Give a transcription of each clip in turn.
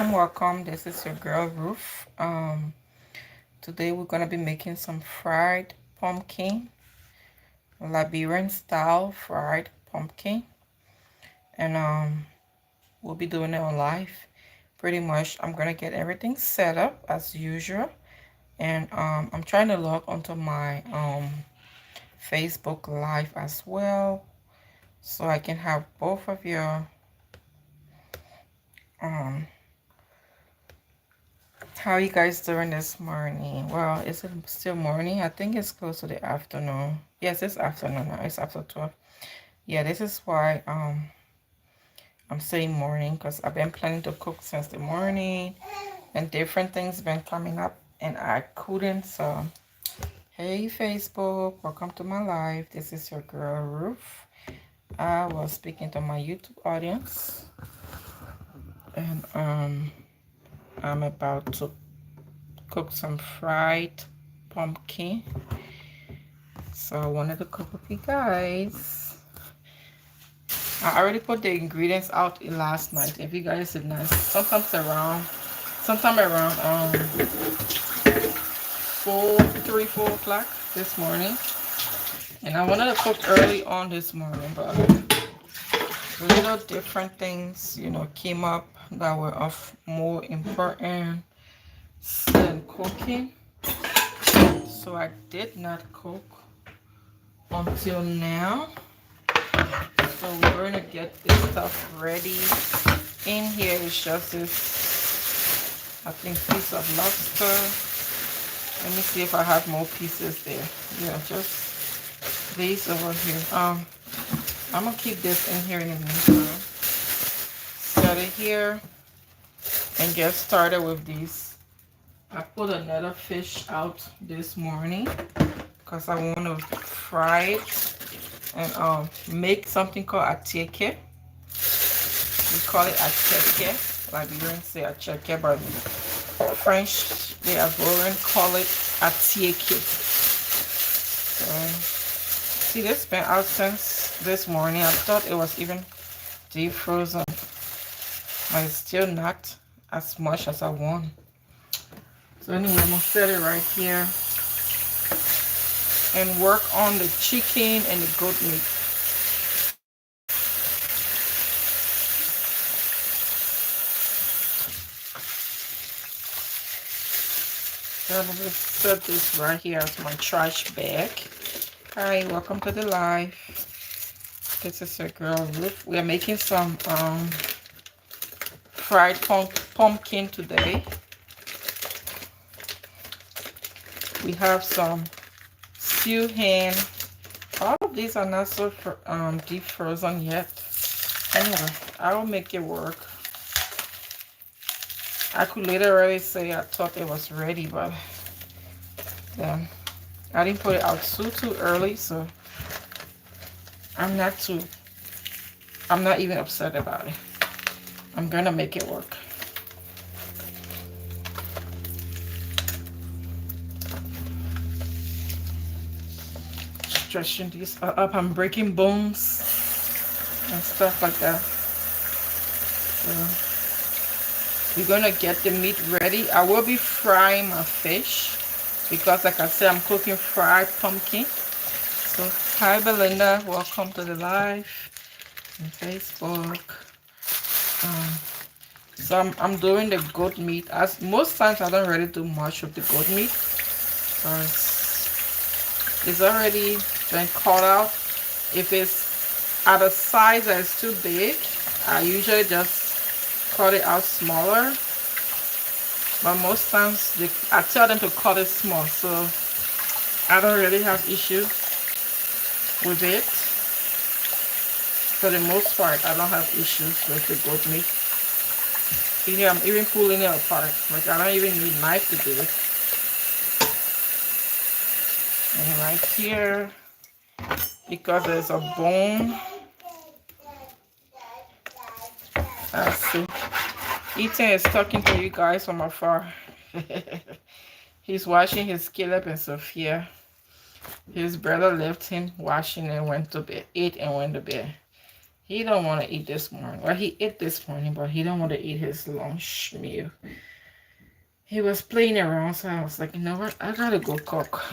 welcome. This is your girl Ruth. Today we're gonna be making some fried pumpkin, Liberian style fried pumpkin, and we'll be doing it on live. Pretty much, I'm gonna get everything set up as usual, and I'm trying to log onto my Facebook Live as well, so I can have both of your um How you guys doing this morning? Well, is it still morning? I think it's close to the afternoon. Yes, it's afternoon now. It's after 12. Yeah, this is why I'm saying morning because I've been planning to cook since the morning and different things been coming up and I couldn't. So, hey Facebook, welcome to my life. This is your girl Ruth. I was speaking to my YouTube audience and I'm about to cook some fried pumpkin. So I wanted to cook with you guys. I already put the ingredients out last night. If you guys did not, sometime around 4 o'clock this morning. And I wanted to cook early on this morning, but little different things, came up that were of more importance than cooking. So I did not cook until now. So we're going to get this stuff ready. In here is just this, I think, piece of lobster. Let me see if I have more pieces there. Yeah, just these over here. I'm going to keep this in here in the meantime. Set it here and get started with these. I put another fish out this morning because I want to fry it and make something called attiéké. We call it attiéké, like we don't say attiéké, but French, the Ivorian call it attiéké. So, see, this been out since this morning. I thought it was even defrozen, but it's still not as much as I want. So anyway, I'm gonna set it right here and work on the chicken and the goat meat. So I'm gonna set this right here as my trash bag. Hi, welcome to the live. This is your girl Ruth. We are making some fried pumpkin today. We have some stew hen. All of these are not so deep frozen yet. Anyway, I will make it work. I could literally say I thought it was ready, but then I didn't put it out too early, so I'm not even upset about it. I'm gonna make it work. Stretching these up. I'm breaking bones and stuff like that. So we're gonna get the meat ready. I will be frying my fish because, like I said, I'm cooking fried pumpkin. So hi Belinda, welcome to the live on Facebook. So I'm doing the goat meat. As most times I don't really do much with the goat meat because it's already been cut out. If it's at a size that is too big, I usually just cut it out smaller. But most times I tell them to cut it small, so I don't really have issues with it. For the most part, I don't have issues with the goat meat. See here, I'm even pulling it apart. Like, I don't even need a knife to do it. And right here, because there's a bone. Let's see. Ethan is talking to you guys from afar. He's watching his Caleb and Sophia. His brother left him watching and went to bed, ate and went to bed. He don't want to eat this morning. Well, he ate this morning, but he don't want to eat his lunch meal. He was playing around, so I was like, you know what? I gotta go cook.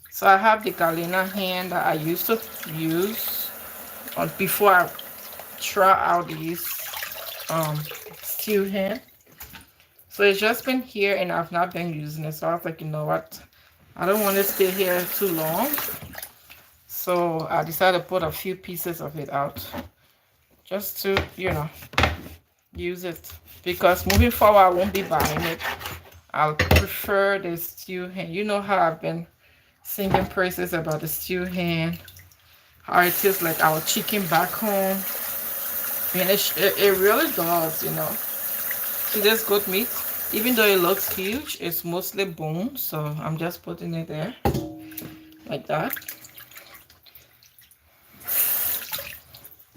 So I have the Galena hen that I used to use before I try out these stew hen. So it's just been here and I've not been using it. So I was like, you know what? I don't want to stay here too long. So I decided to put a few pieces of it out just to, use it. Because moving forward, I won't be buying it. I'll prefer the stew hen. You know how I've been singing praises about the stew hen. How it tastes like our chicken back home. And it really does, See this goat meat? Even though it looks huge, it's mostly bone. So I'm just putting it there. Like that.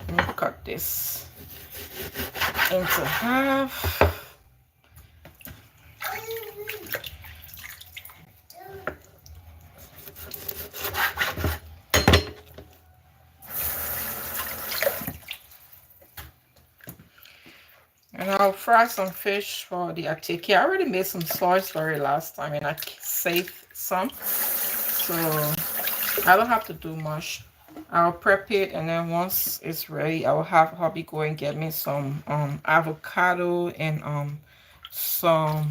Let me cut this into half. And I'll fry some fish for the atiki. I already made some soy story last time and I saved some. So I don't have to do much. I'll prep it and then once it's ready, I will have hubby go and get me some avocado and some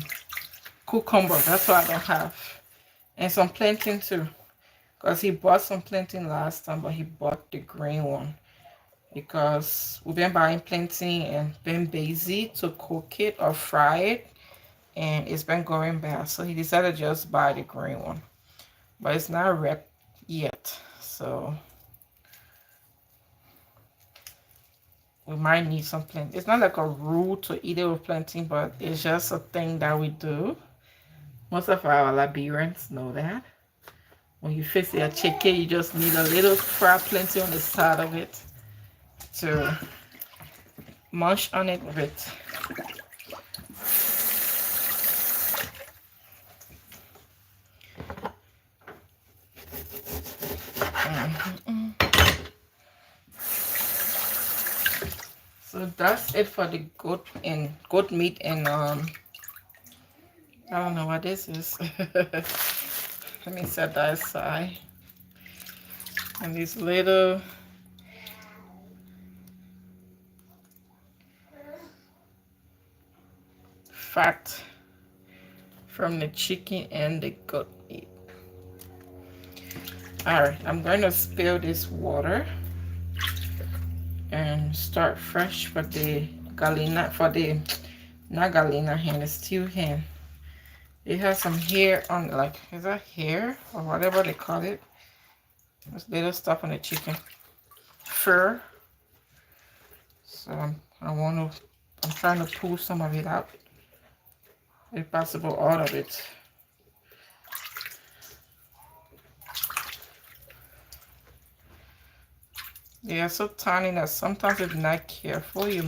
cucumber. That's what I don't have. And some plantain too. Because he bought some plantain last time, but he bought the green one. Because we've been buying plantain and been busy to cook it or fry it. And it's been going bad. So he decided to just buy the green one. But it's not ripe yet. So we might need some plantain. It's not like a rule to eat it with plantain, but it's just a thing that we do. Most of our Liberians know that. When you fix your chicken, you just need a little fried plantain on the side of it to munch on it with. So that's it for the goat meat and I don't know what this is. Let me set that aside. And these little fat from the chicken and the goat meat. Alright, I'm going to spill this water and start fresh for the galena, not galena hen, the stew hen. It has some hair on, like, is that hair or whatever they call it? There's little stuff on the chicken. Fur. So I'm trying to pull some of it out. If possible, all of it. They are so tiny that sometimes if you're not careful, your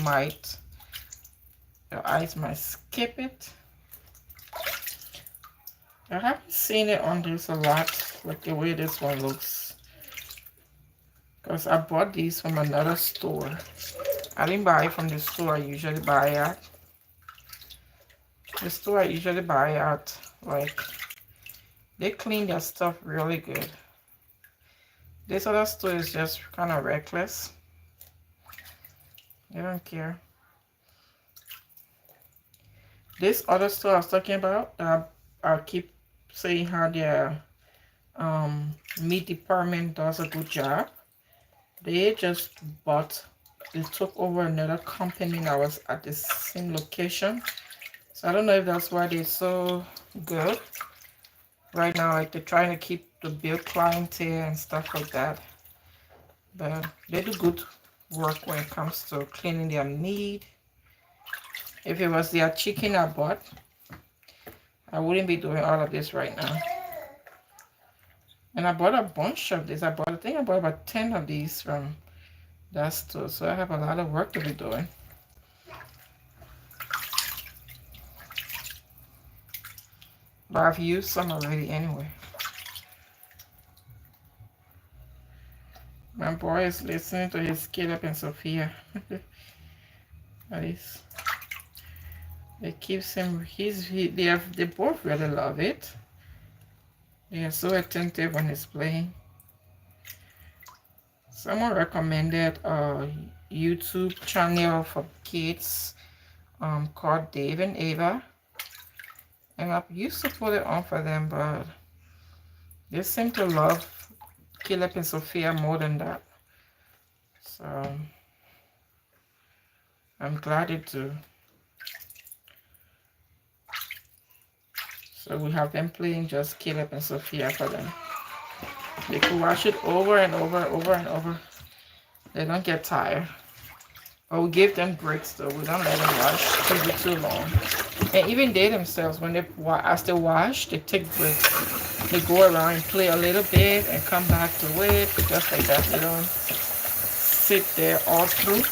eyes might skip it. I haven't seen it on this a lot, like the way this one looks. Because I bought these from another store. I didn't buy it from the store I usually buy at. The store I usually buy at, like, they clean their stuff really good. This other store is just kind of reckless. They don't care. This other store I was talking about, I keep saying how their meat department does a good job. They took over another company that was at the same location. So I don't know if that's why they're so good right now. Like they're trying to keep the bill clientele and stuff like that. But they do good work when it comes to cleaning their meat. If it was their chicken I bought, I wouldn't be doing all of this right now. And I bought a bunch of this. I think I bought about 10 of these from that store. So I have a lot of work to be doing. But I've used some already anyway. My boy is listening to his Caleb and Sophia. At least it keeps him. They both really love it. They are so attentive when he's playing. Someone recommended a YouTube channel for kids called Dave and Ava, and I used to put it on for them, but they seem to love Caleb and Sophia more than that. So I'm glad it do. So we have them playing just Caleb and Sophia for them. They can watch it over and over. They don't get tired. But we give them breaks though. We don't let them watch TV too long. And even they themselves, when as they watch, they take breaks. They go around and play a little bit and come back to it, just like that. They don't sit there all through.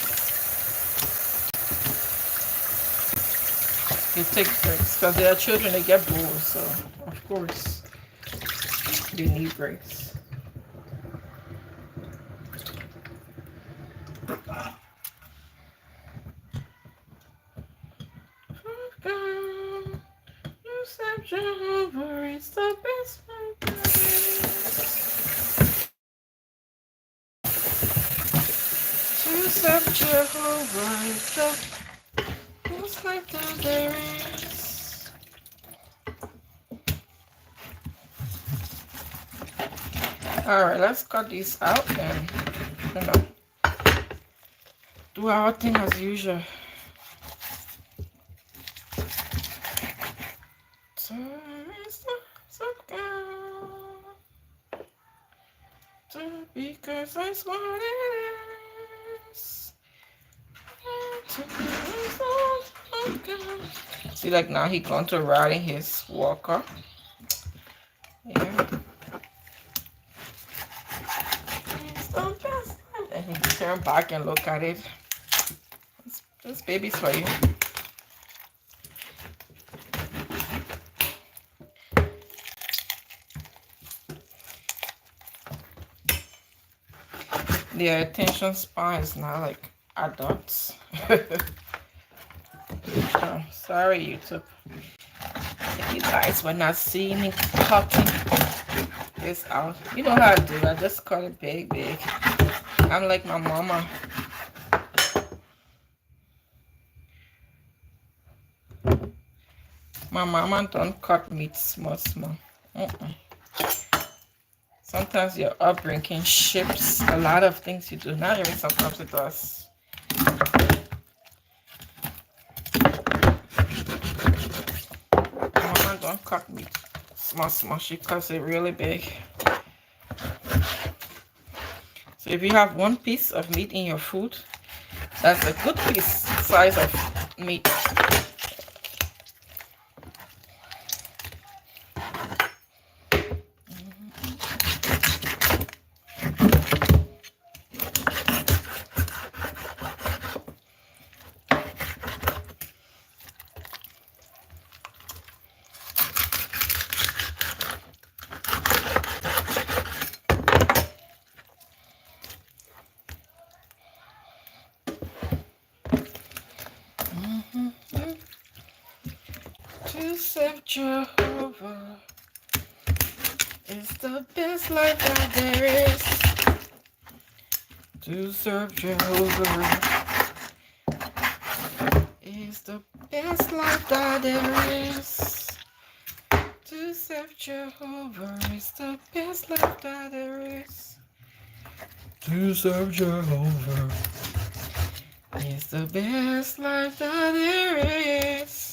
They take breaks because they are children. They get bored, so of course they need breaks. Jehovah is the best life there is. To serve Jehovah is the best life that there is. Alright, let's cut this out and do our thing as usual. Because that's what it is. See, like now he going to riding his walker. Yeah. And he turn back and look at it. This baby's for you. Their attention span is not like adults. Oh, sorry, YouTube. If you guys were not seeing me cutting this out, you know how I do. I just cut it big. I'm like my mama. My mama don't cut meat small. Sometimes your upbringing shapes a lot of things you do. Not even sometimes it does. Mama don't cut meat small. She cuts it really big. So if you have one piece of meat in your food, that's a good size of meat. To serve Jehovah is the best life that there is. To serve Jehovah is the best life that there is. To serve Jehovah is the best life that there is. To serve Jehovah is the best life that there is.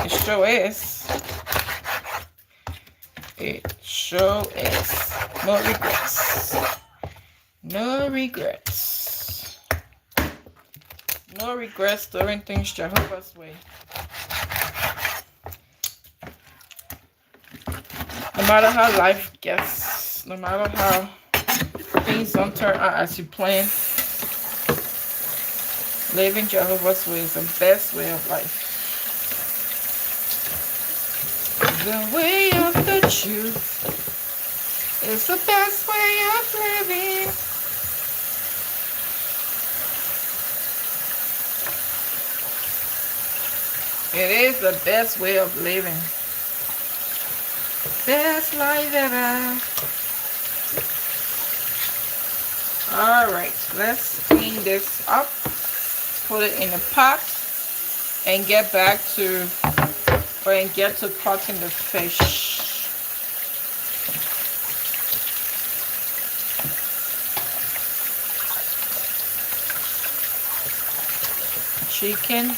It sure is. It sure is. No regrets. No regrets. No regrets doing things Jehovah's way. No matter how life gets, no matter how things don't turn out as you plan, living Jehovah's way is the best way of life. The way of the truth is the best way of living. It is the best way of living. Best life ever. All right, let's clean this up, put it in a pot, and get back to, and get to cutting the fish. Chicken.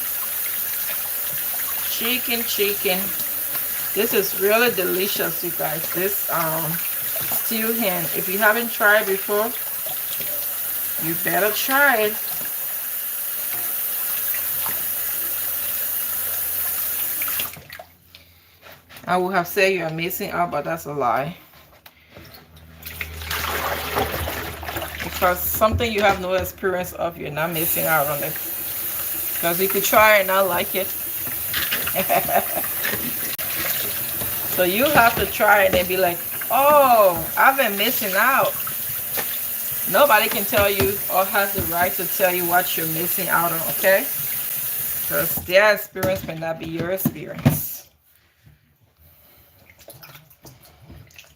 This is really delicious, you guys. This steel hen. If you haven't tried before, you better try it. I would have said you're missing out, but that's a lie. Because something you have no experience of, you're not missing out on it. Because you could try and not like it. So you have to try it and be like, oh, I've been missing out. Nobody can tell you or has the right to tell you what you're missing out on, okay? Because their experience may not be your experience.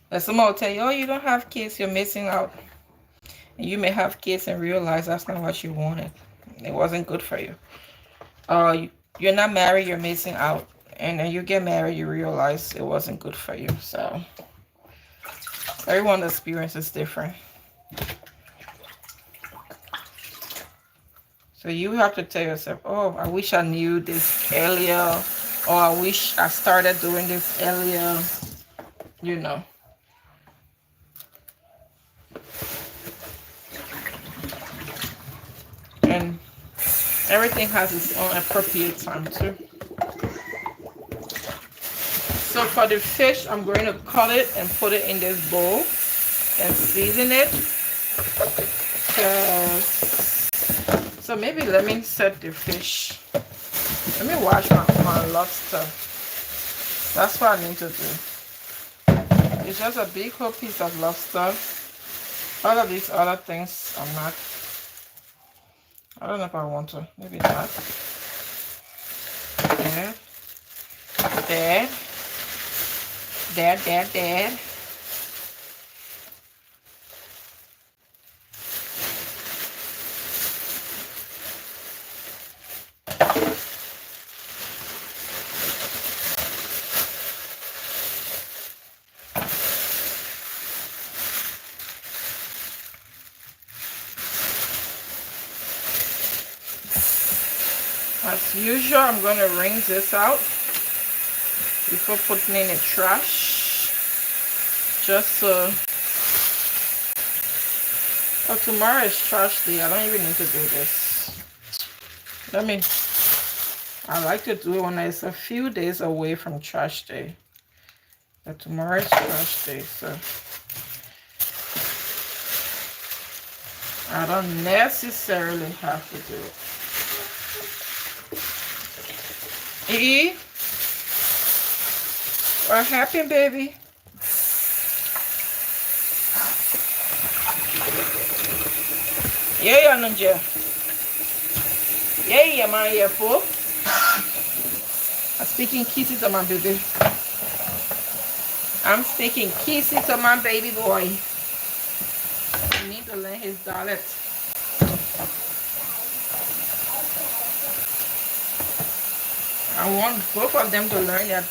But someone will tell you, oh, you don't have kids, you're missing out. And you may have kids and realize that's not what you wanted. It wasn't good for you. You're not married, you're missing out. And then you get married, you realize it wasn't good for you. So everyone's experience is different. So you have to tell yourself, oh, I wish I knew this earlier, or I wish I started doing this earlier, you know. And everything has its own appropriate time too. So for the fish, I'm going to cut it and put it in this bowl and season it. So maybe let me set the fish. Let me wash my lobster. That's what I need to do. It's just a big whole piece of lobster. All of these other things I'm not. I don't know if I want to. Maybe not. There. There. As usual, I'm going to rinse this out before putting in the trash. Just so. Oh, tomorrow is trash day. I don't even need to do this. I like to do it when it's a few days away from trash day. But tomorrow is trash day, so I don't necessarily have to do it. What happened, baby? Yeah, Nunja. Yeah, my earful. I'm speaking kissy to my baby. I'm speaking kissy to my baby boy. I need to learn his dialect. I want both of them to learn their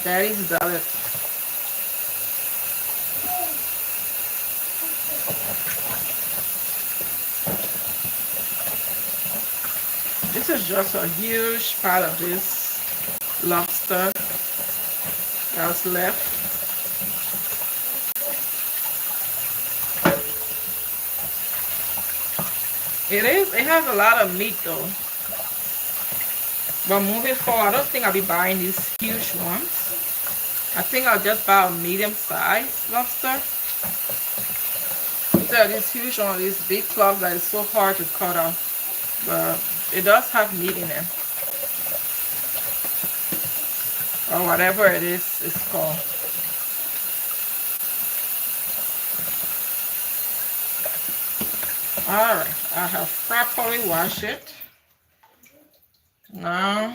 daddy's dialect. This is just a huge part of this lobster that's left. It has a lot of meat though. But moving forward, I don't think I'll be buying these huge ones. I think I'll just buy a medium-sized lobster. Instead of this huge one, these big clubs that is so hard to cut off. But it does have meat in it. Or whatever it is it's called. Alright, I have properly washed it. Now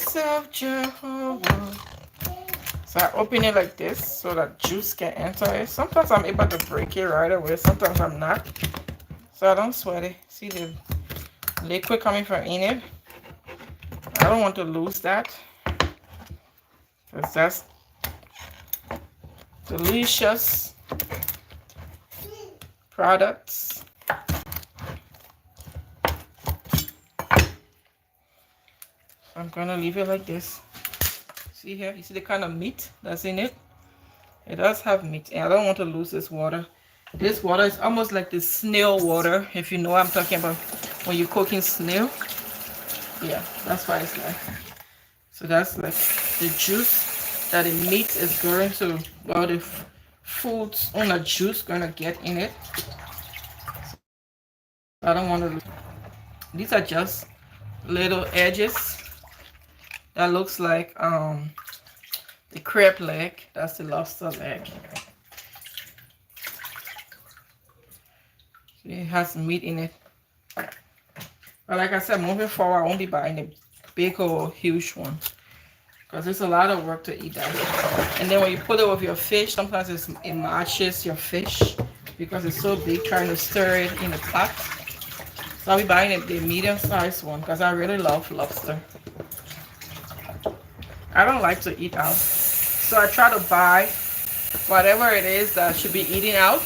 yourself, Jehovah. So I open it like this so that juice can enter it. Sometimes I'm able to break it right away. Sometimes I'm not. So I don't sweat it. See the liquid coming from in it? I don't want to lose that. Because that's delicious products. I'm gonna leave it like this. See here, you see the kind of meat that's in it? It does have meat, and I don't want to lose this water. This water is almost like the snail water, if you know what I'm talking about. When you're cooking snail, yeah, that's what it's like. So that's like the juice that the meat is going to, well, the food's on the juice gonna get in it. I don't want to lose. These are just little edges. That looks like the crab leg. That's the lobster leg. It has meat in it. But like I said, moving forward, I won't be buying a big or huge one. Because it's a lot of work to eat that. And then when you put it with your fish, sometimes it matches your fish. Because it's so big, trying to stir it in the pot. So I'll be buying the medium-sized one. Because I really love lobster. I don't like to eat out. So I try to buy whatever it is that I should be eating out.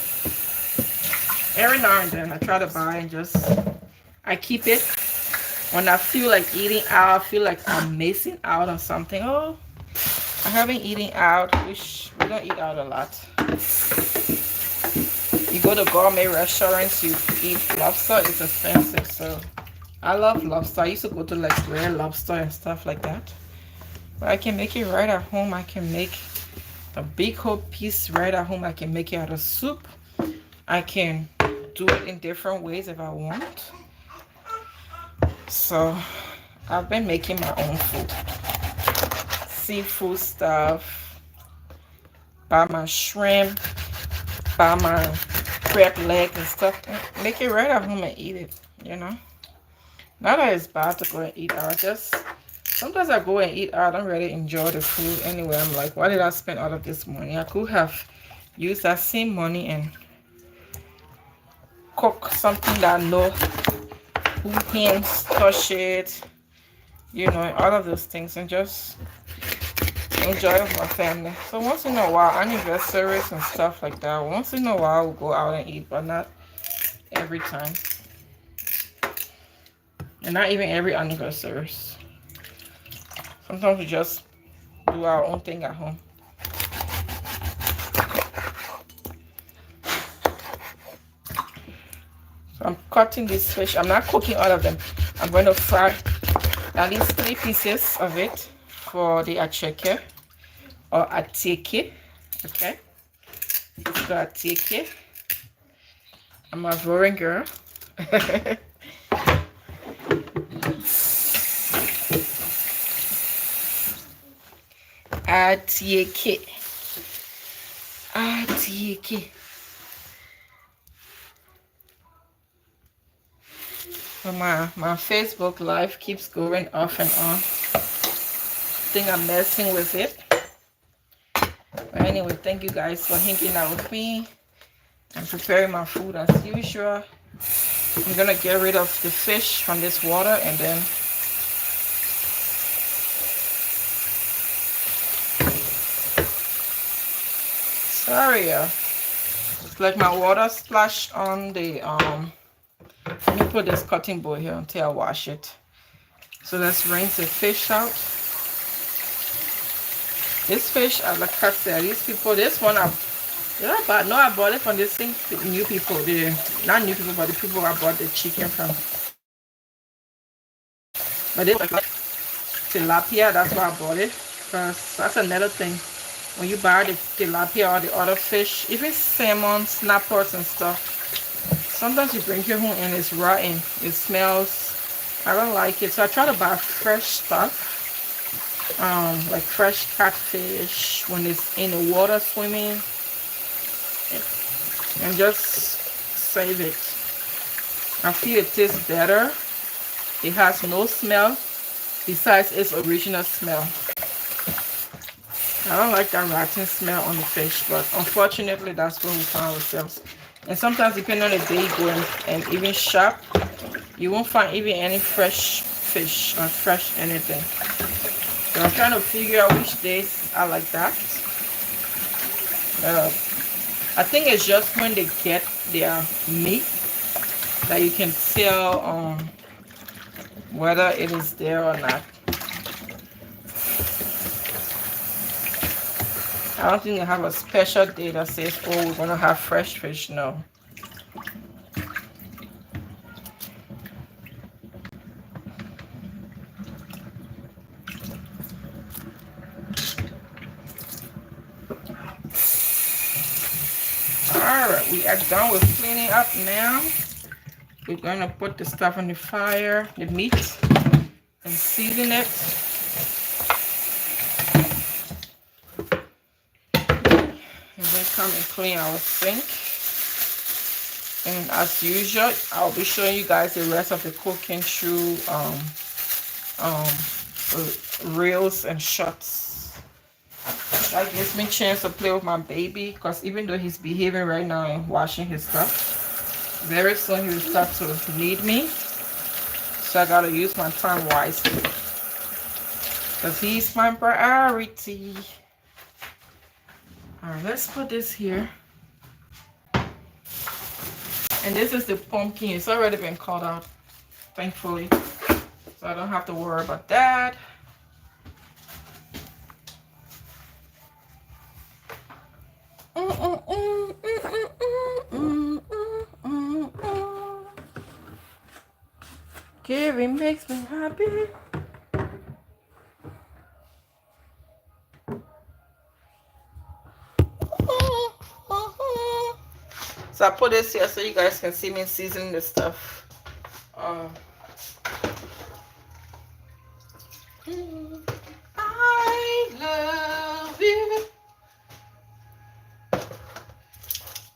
Every now and then I try to buy and just, I keep it. When I feel like eating out, I feel like I'm missing out on something. Oh, I haven't eaten out. We don't eat out a lot. You go to gourmet restaurants, you eat lobster, it's expensive. So I love lobster. I used to go to like Red Lobster and stuff like that. But I can make it right at home. I can make a big whole piece right at home. I can make it out of soup. I can do it in different ways if I want. So I've been making my own food. Seafood stuff. Buy my shrimp. Buy my crab leg and stuff. Make it right at home and eat it, you know. Not that it's bad to go and eat out. Just sometimes I go and eat out. I don't really enjoy the food anyway. I'm like, why did I spend all of this money? I could have used that same money and cook something that I know who hands touch it, you know, all of those things, and just enjoy with my family. So once in a while, anniversaries and stuff like that, once in a while we'll go out and eat, but not every time. And not even every anniversary. Sometimes we just do our own thing at home. So I'm cutting this fish. I'm not cooking all of them. I'm going to fry at least 3 pieces of it for the acheke or ateke. Okay. Let's go ateke. I'm a boring girl. Ateke. Ateke. So my Facebook live keeps going off and on. I think I'm messing with it. But anyway, thank you guys for hanging out with me. I'm preparing my food as usual. I'm gonna get rid of the fish from this water and then sorry, it's like my water splashed on the let me put this cutting board here until I wash it. So let's rinse the fish out. This fish, like I said, these people, this one I bought it from this thing, new people, not new people, but the people I bought the chicken from. But this like tilapia, that's why I bought it. Because that's another thing. When you buy the tilapia or the other fish, even salmon, snappers and stuff, sometimes you bring it home and it's rotten. It smells. I don't like it. So I try to buy fresh stuff. Like fresh catfish when it's in the water swimming. And just save it. I feel it tastes better. It has no smell. besides its original smell. I don't like that rotten smell on the fish, but unfortunately, that's where we find ourselves. And sometimes, depending on the day you go and even shop, you won't find even any fresh fish or fresh anything. So I'm trying to figure out which days I like that. Uh, I think it's just when they get their meat that you can tell whether it is there or not. I don't think they have a special day that says, oh, we're gonna have fresh fish. No. Alright, we are done with cleaning up now. We're gonna put the stuff on the fire, the meat, and season it. And then come and clean our sink. And as usual, I'll be showing you guys the rest of the cooking through reels and shots. That gives me a chance to play with my baby, because even though he's behaving right now and washing his stuff, very soon he will start to need me. So I gotta use my time wisely, because he's my priority. Alright, let's put this here. And this is the pumpkin. It's already been cut out, thankfully. So I don't have to worry about that. Giving makes me happy. So I put this here so you guys can see me seasoning this stuff. I love you.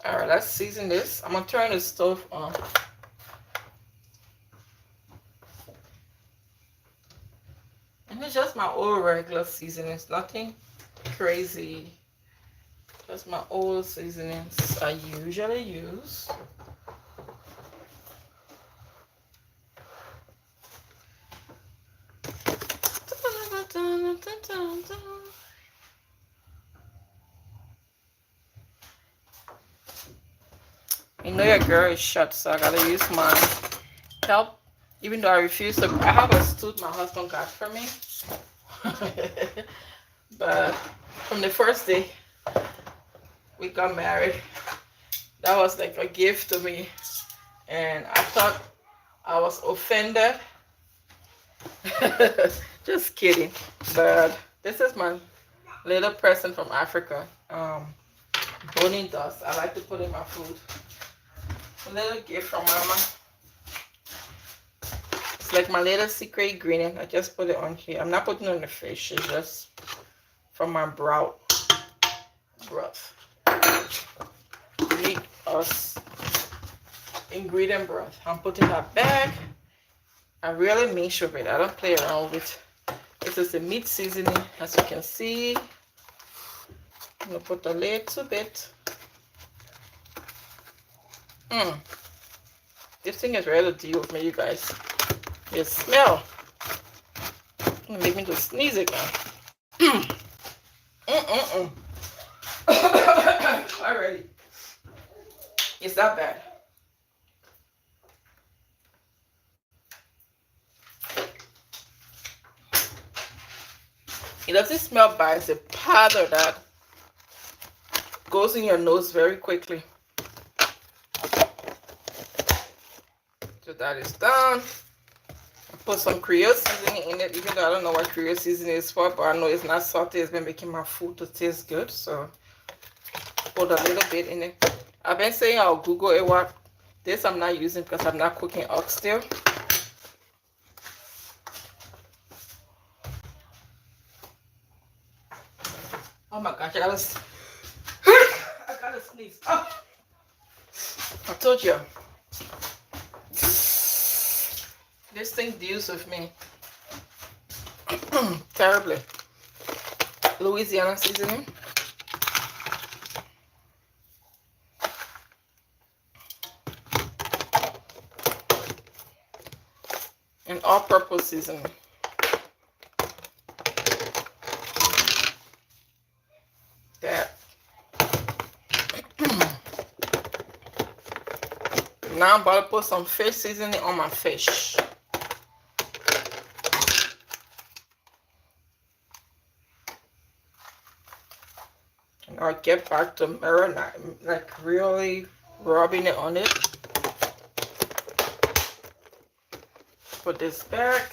Alright, let's season this. I'm gonna turn the stove on. And it's just my old regular seasoning. It's nothing crazy. Just my old seasonings I usually use. You know your girl is shut, so I gotta use my help. Even though I refuse to, I have a stool my husband got for me. But from the first day we got married, that was like a gift to me. And I thought I was offended. Just kidding. But this is my little present from Africa. Bone dust. I like to put in my food. A little gift from mama. It's like my little secret ingredient. I just put it on here. I'm not putting it on the fish. It's just from my broth. Meat us ingredient broth. I'm putting that back. I really mix with it. I don't play around with it. This is the meat seasoning, as you can see. I'm gonna put a little bit. This thing is ready to deal with me, you guys. You smell. It's gonna make me just sneeze again. Alrighty. It's that bad. It doesn't smell bad. It's a powder that goes in your nose very quickly. So that is done. I put some Creole seasoning in it, even though I don't know what Creole seasoning is for, but I know it's not salty. It's been making my food to taste good. So put a little bit in it. I've been saying I'll Google it. What this I'm not using because I'm not cooking oxtail. Oh my gosh, I gotta sneeze. Oh, I told you. This thing deals with me. terribly. Louisiana seasoning. And all-purpose seasoning. That. Now I'm about to put some fish seasoning on my fish. And I'll get back to marinade, like really rubbing it on it. Put this back.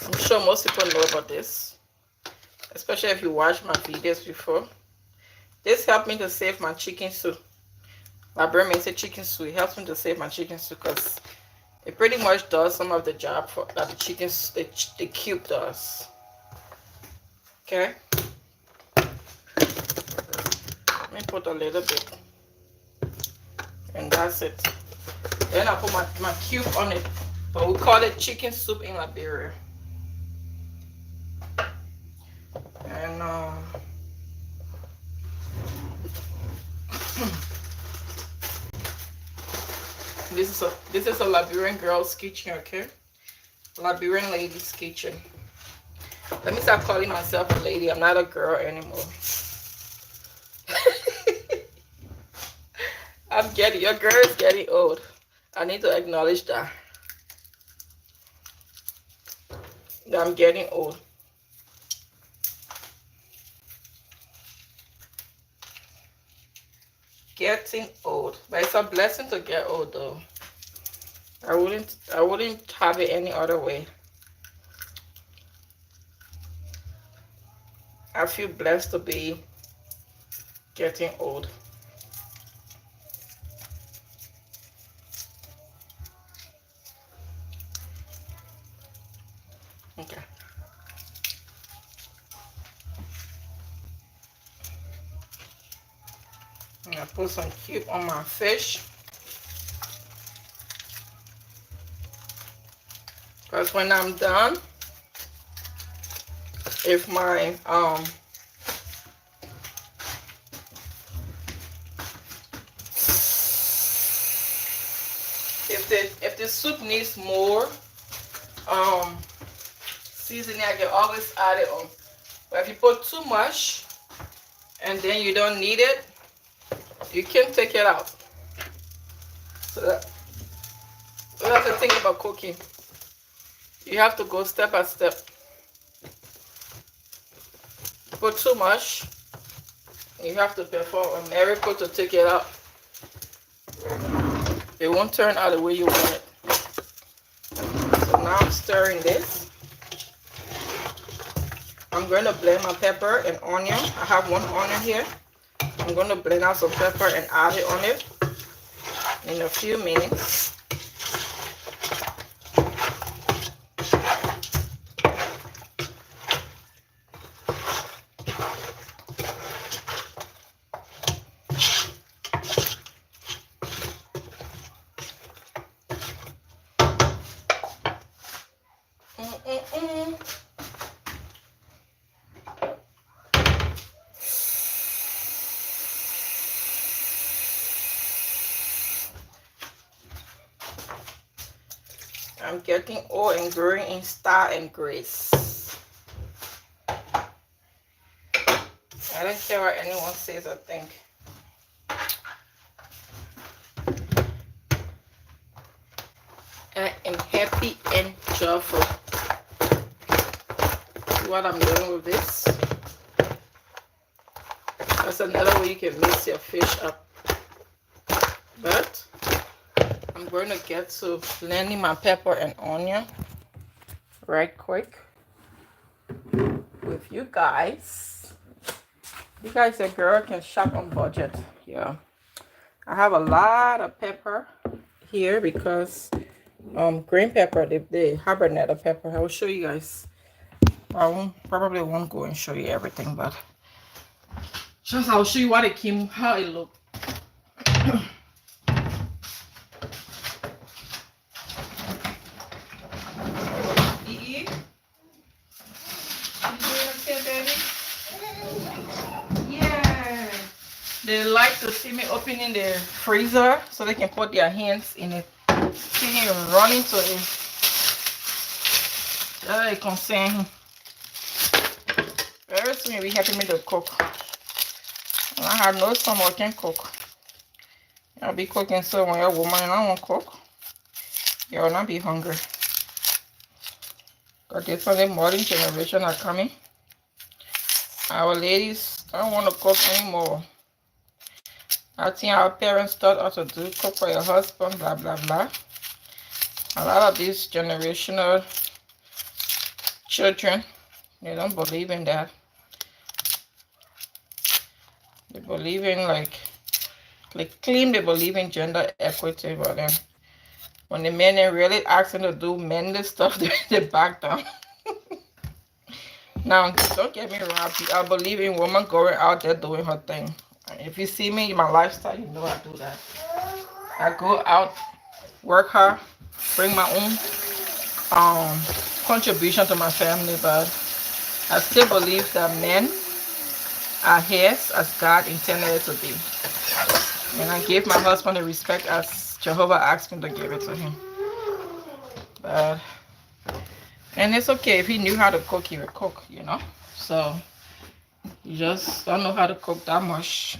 I'm sure most people know about this, especially if you watch my videos before. This helped me to save my chicken soup. My brand makes a chicken soup. It helps me to save my chicken soup because it pretty much does some of the job for that the chicken, the cube does. Okay. Let me put a little bit, and that's it. Then I put my cube on it, but we call it chicken soup in Liberia. And this is a Liberian girl's kitchen, okay? Liberian lady's kitchen. Let me stop calling myself a lady. I'm not a girl anymore. Your girl is getting old. I need to acknowledge that. That I'm getting old. Getting old. But it's a blessing to get old though. I wouldn't have it any other way. I feel blessed to be getting old. Okay. I'm gonna put some cube on my fish. Because when I'm done, if my if the soup needs more seasoning, I can always add it on. But if you put too much and then you don't need it, you can take it out. So that's the thing about cooking. You have to go step by step. Put too much, you have to perform a miracle to take it out. It won't turn out the way you want it. So now I'm stirring this. I'm going to blend my pepper and onion. I have one onion here. I'm going to blend out some pepper and add it on it in a few minutes. I'm getting old and growing in style and grace. I don't care what anyone says or think. I am happy and joyful. See what I'm doing with this? That's another way you can mix your fish up. But I'm going to get to blending my pepper and onion right quick with you guys. You guys, a girl can shop on budget. Yeah, I have a lot of pepper here because green pepper, the habanero pepper. I will show you guys. I probably won't go and show you everything, but Just I'll show you what it came, how it looked. E. Yeah. They like to see me opening the freezer so they can put their hands in it. See him running to it. That is concern. Very soon we helping me to cook. And I have no son who can cook. I'll be cooking so when you're a woman and I won't cook, you'll not be hungry. Because this one, the modern generation are coming. Our ladies don't want to cook anymore. I think our parents taught us to do cook for your husband, blah, blah, blah. A lot of these generational children, they don't believe in that. They believe in like claim they believe in gender equity, but then when the men are really asking to do manly stuff, they back down. Now, don't get me wrong, I believe in women going out there doing her thing. If you see me in my lifestyle, you know I do that. I go out, work hard, bring my own contribution to my family, but I still believe that men are his as God intended it to be. And I gave my husband the respect as Jehovah asked me to give it to him. But, and it's okay, if he knew how to cook, he would cook, you know. So, he just don't know how to cook that much.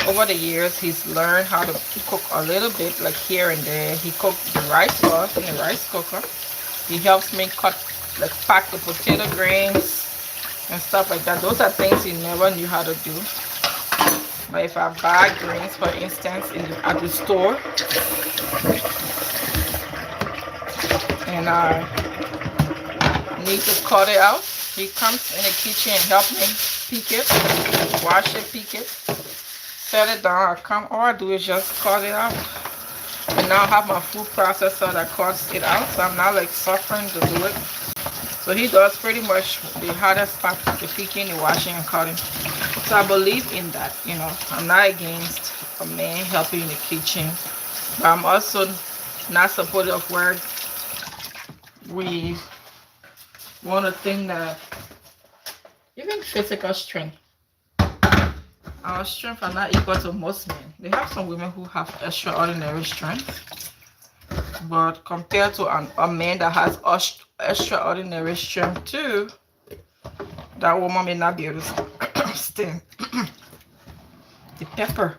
Over the years, he's learned how to cook a little bit, like here and there. He cooked the rice for us in the rice cooker. He helps me cut, like pack the potato grains and stuff like that. Those are things he never knew how to do. But if I buy grains, for instance, at the store, and I need to cut it out, he comes in the kitchen and helps me pick it, wash it, pick it, set it down. All I do is just cut it out. And now I have my food processor that cuts it out, so I'm not like suffering to do it. So he does pretty much the hardest part, the picking, the washing, and cutting. So I believe in that, you know. I'm not against a man helping in the kitchen, but I'm also not supportive of where we want to think that even physical strength, our strength are not equal to most men. They have some women who have extraordinary strength, but compared to a man that has extraordinary strength too, that woman may not be able to stand. The pepper.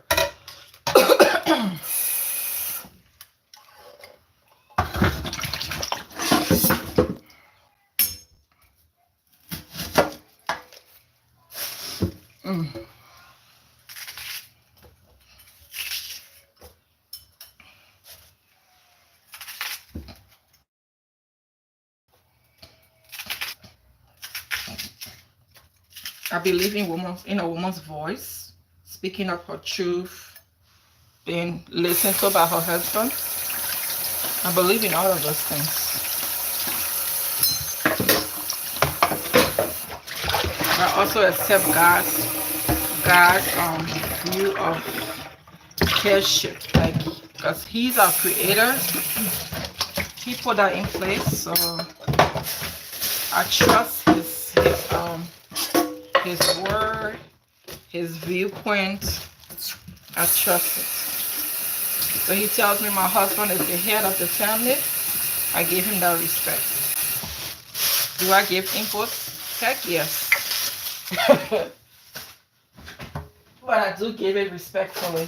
I believe in a woman's voice, speaking up her truth, being listened to by her husband. I believe in all of those things. I also accept God's view of headship, like, because He's our creator. He put that in place, so I trust His word, His viewpoint. I trust it. So He tells me my husband is the head of the family. I give him that respect. Do I give input? Heck yes. But I do give it respectfully.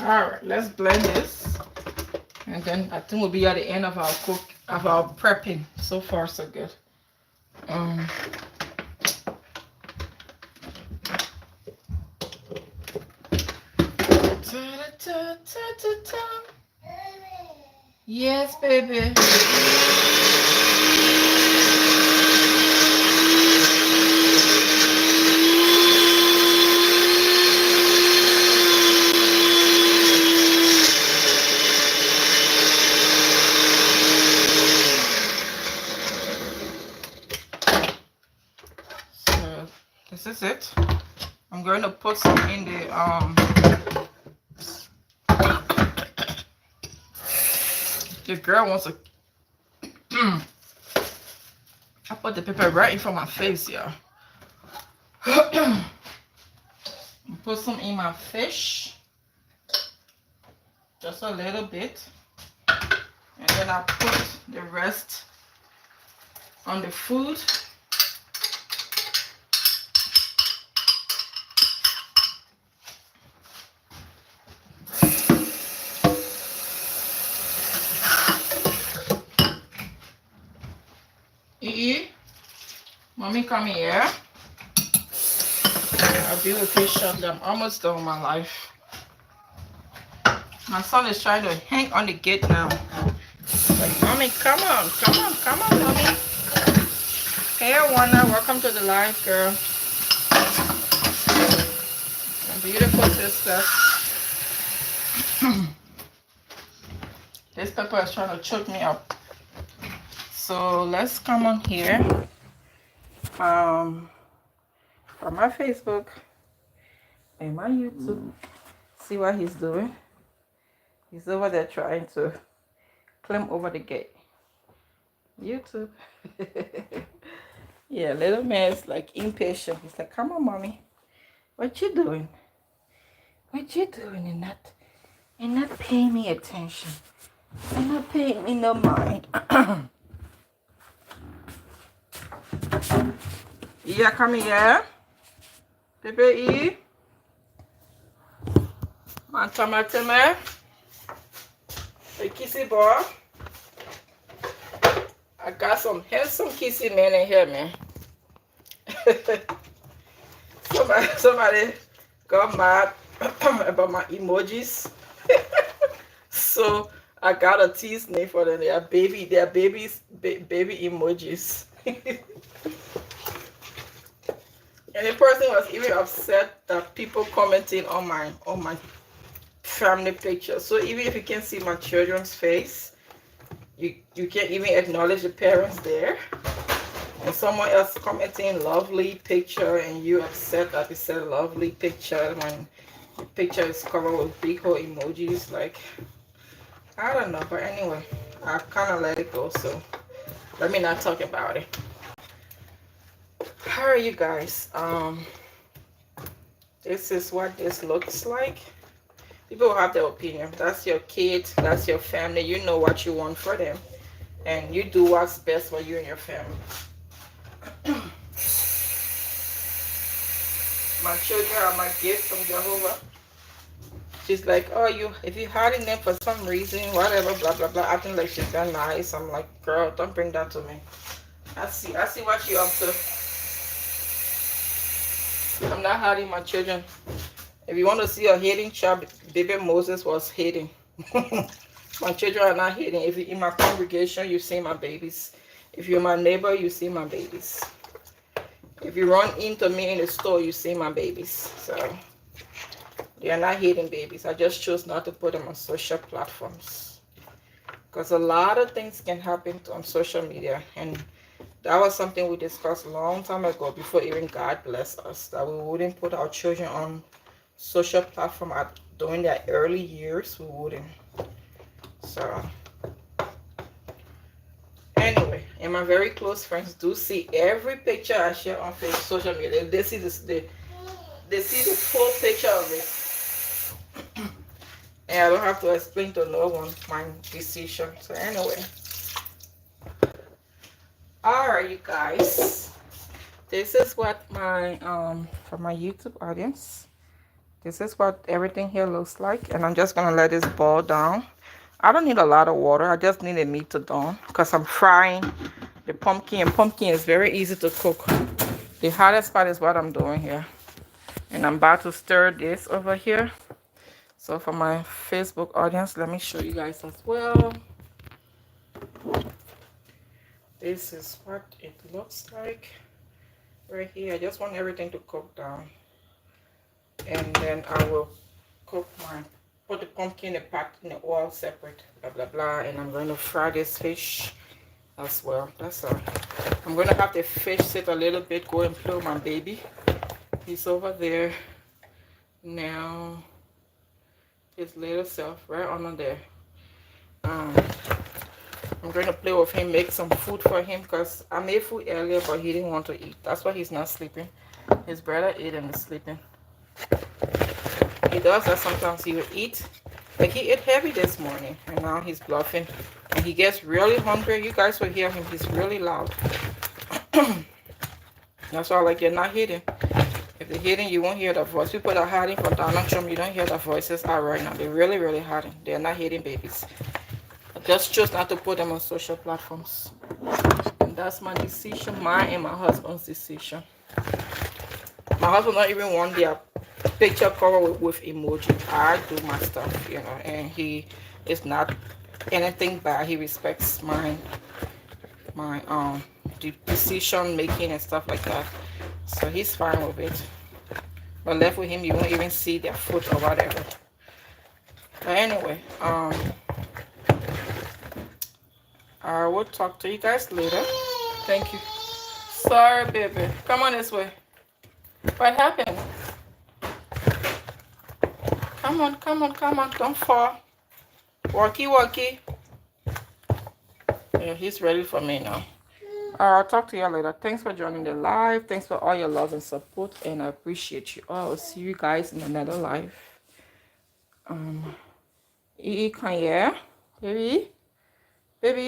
Alright, let's blend this. And then I think we'll be at the end of our prepping. So far so good. Yes, baby. This is it. I'm going to put some in the girl wants to I put the pepper right in front of my face, yeah. Put some in my fish. Just a little bit. And then I put the rest on the food. Mommy, come here. I'll be with you shortly. I'm almost done with my life. My son is trying to hang on the gate now. Like, Mommy, come on, Mommy. Hey, Wanda, welcome to the live, girl. My beautiful sister. This pepper is trying to choke me up. So let's come on here. From my Facebook and my YouTube. See what he's doing. He's over there trying to climb over the gate. YouTube. Yeah, little man is like impatient. He's like, come on, Mommy. What you doing? What you doing and not paying me attention? And not paying me no mind. Yeah, come here. Pepe, my tomato man. A kissy boy. I got some handsome kissy men in here, man. somebody got mad about my emojis. So I got a tease name for them. They are baby emojis. And the person was even upset that people commenting on my family picture. So even if you can't see my children's face, you can't even acknowledge the parents there. And someone else commenting lovely picture, and you upset that they said lovely picture when the picture is covered with big hole emojis. Like, I don't know, but anyway, I kind of let it go. So let me not talk about it. How are you guys? This is what this looks like. People have their opinion. That's your kid, that's your family. You know what you want for them, and you do what's best for you and your family. My children are my gift from Jehovah. She's like, oh, if you hiding them for some reason, whatever, blah blah blah, acting like she's that nice. I'm like, girl, don't bring that to me. I see what you up to. I'm not hiding my children. If you want to see a hating child, baby Moses was hating. My children are not hating. If you're in my congregation, you see my babies. If you're my neighbor, you see my babies. If you run into me in the store, you see my babies. So they are not hating babies. I just chose not to put them on social platforms, because a lot of things can happen on social media, and that was something we discussed a long time ago, before even God blessed us, that we wouldn't put our children on social platform during their early years. We wouldn't. So anyway, and my very close friends do see every picture I share on Facebook, social media. They see this, they see the full picture of it, and I don't have to explain to no one my decision. So anyway, alright, you guys, this is what my for my YouTube audience, this is what everything here looks like. And I'm just gonna let this boil down. I don't need a lot of water. I just need the meat to dawn, because I'm frying the pumpkin, and pumpkin is very easy to cook. The hardest part is what I'm doing here. And I'm about to stir this over here. So for my Facebook audience, let me show you guys as well. This is what it looks like right here. I just want everything to cook down, and then I will put the pumpkin and pack in the oil separate, blah blah blah. And I'm going to fry this fish as well. That's all. I'm going to have the fish sit a little bit, go and play with my baby, he's over there now. His little self right under there. I'm going to play with him, make some food for him, because I made food earlier, but he didn't want to eat. That's why he's not sleeping. His brother ate and is sleeping. He does that sometimes. He will eat. Like he ate heavy this morning, and now he's bluffing. And he gets really hungry. You guys will hear him. He's really loud. That's why, like, they're not hidden. If they're hidden, you won't hear the voice. People that are hiding from Donald Trump, you don't hear the voices out right now. They're really, really hiding. They're not hidden babies. I just chose not to put them on social platforms. And that's my decision, mine and my husband's decision. My husband don't even want their picture covered with emoji. I do my stuff, you know, and he is not anything bad. He respects my decision making and stuff like that. So he's fine with it. But left with him, you won't even see their foot or whatever. But anyway, I will talk to you guys later. Thank you. Sorry, baby. Come on this way. What happened? Come on, come on, come on. Don't fall. Walkie, walkie. Yeah, he's ready for me now. I'll talk to you later. Thanks for joining the live. Thanks for all your love and support. And I appreciate you all. I'll see you guys in another live. Kanye. Baby.